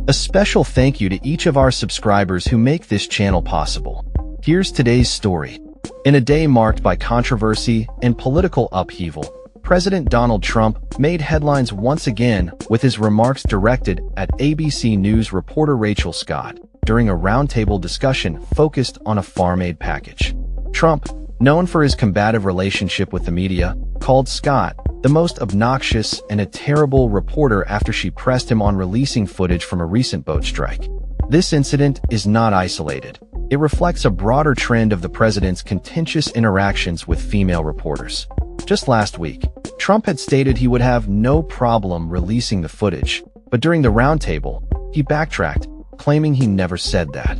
A special thank you to each of our subscribers who make this channel possible. Here's today's story. In a day marked by controversy and political upheaval, President Donald Trump made headlines once again with his remarks directed at ABC News reporter Rachel Scott during a roundtable discussion focused on a farm aid package. Trump, known for his combative relationship with the media, called Scott the most obnoxious and a terrible reporter after she pressed him on releasing footage from a recent boat strike. This incident is not isolated. It reflects a broader trend of the president's contentious interactions with female reporters. Just last week, Trump had stated he would have no problem releasing the footage, but during the roundtable, he backtracked, claiming he never said that.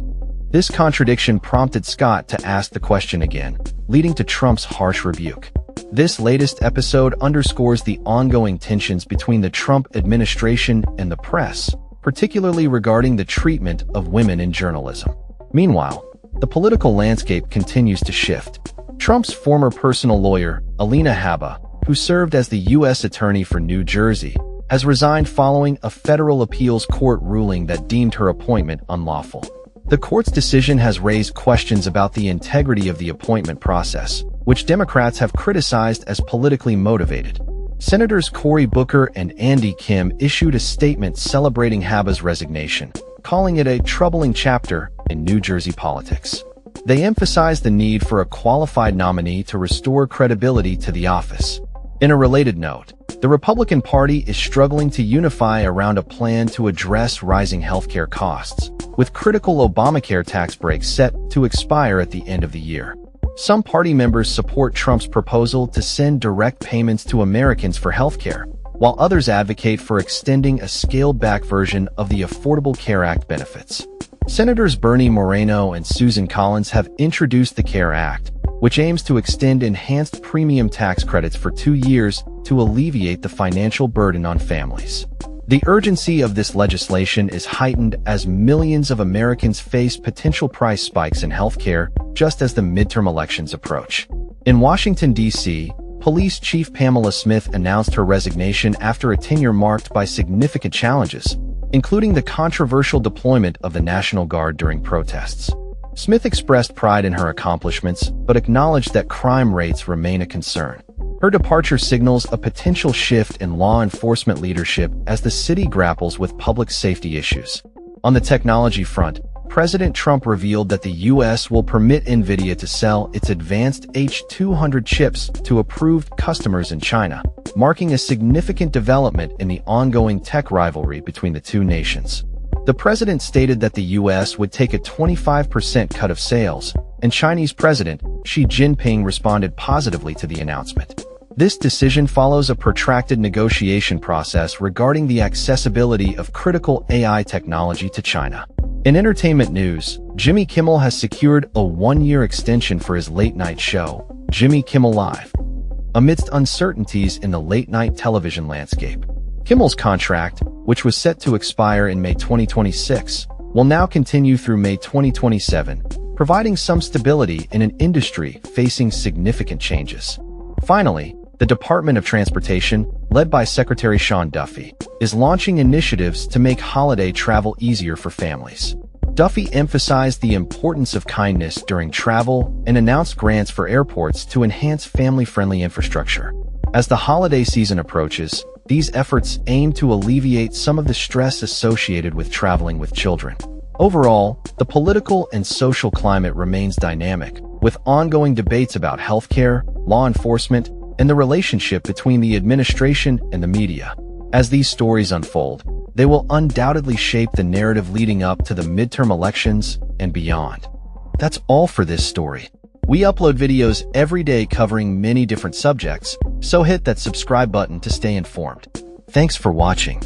This contradiction prompted Scott to ask the question again, leading to Trump's harsh rebuke. This latest episode underscores the ongoing tensions between the Trump administration and the press, particularly regarding the treatment of women in journalism. Meanwhile, the political landscape continues to shift. Trump's former personal lawyer, Alina Habba, who served as the U.S. Attorney for New Jersey, has resigned following a federal appeals court ruling that deemed her appointment unlawful. The court's decision has raised questions about the integrity of the appointment process, which Democrats have criticized as politically motivated. Senators Cory Booker and Andy Kim issued a statement celebrating Habba's resignation, calling it a troubling chapter in New Jersey politics. They emphasized the need for a qualified nominee to restore credibility to the office. In a related note, the Republican Party is struggling to unify around a plan to address rising healthcare costs, with critical Obamacare tax breaks set to expire at the end of the year. Some party members support Trump's proposal to send direct payments to Americans for healthcare, while others advocate for extending a scaled-back version of the Affordable Care Act benefits. Senators Bernie Moreno and Susan Collins have introduced the CARE Act, which aims to extend enhanced premium tax credits for 2 years to alleviate the financial burden on families. The urgency of this legislation is heightened as millions of Americans face potential price spikes in healthcare just as the midterm elections approach. In Washington, D.C., Police Chief Pamela Smith announced her resignation after a tenure marked by significant challenges, including the controversial deployment of the National Guard during protests. Smith expressed pride in her accomplishments, but acknowledged that crime rates remain a concern. Her departure signals a potential shift in law enforcement leadership as the city grapples with public safety issues. On the technology front, President Trump revealed that the U.S. will permit NVIDIA to sell its advanced H200 chips to approved customers in China, marking a significant development in the ongoing tech rivalry between the two nations. The president stated that the U.S. would take a 25% cut of sales, and Chinese President Xi Jinping responded positively to the announcement. This decision follows a protracted negotiation process regarding the accessibility of critical AI technology to China. In entertainment news, Jimmy Kimmel has secured a 1-year extension for his late-night show, Jimmy Kimmel Live. Amidst uncertainties in the late-night television landscape, Kimmel's contract, which was set to expire in May 2026, will now continue through May 2027, providing some stability in an industry facing significant changes. Finally, the Department of Transportation, led by Secretary Sean Duffy, is launching initiatives to make holiday travel easier for families. Duffy emphasized the importance of kindness during travel and announced grants for airports to enhance family-friendly infrastructure. As the holiday season approaches, these efforts aim to alleviate some of the stress associated with traveling with children. Overall, the political and social climate remains dynamic, with ongoing debates about healthcare, law enforcement, and the relationship between the administration and the media. As these stories unfold, they will undoubtedly shape the narrative leading up to the midterm elections and beyond. That's all for this story. We upload videos every day covering many different subjects, so hit that subscribe button to stay informed. Thanks for watching.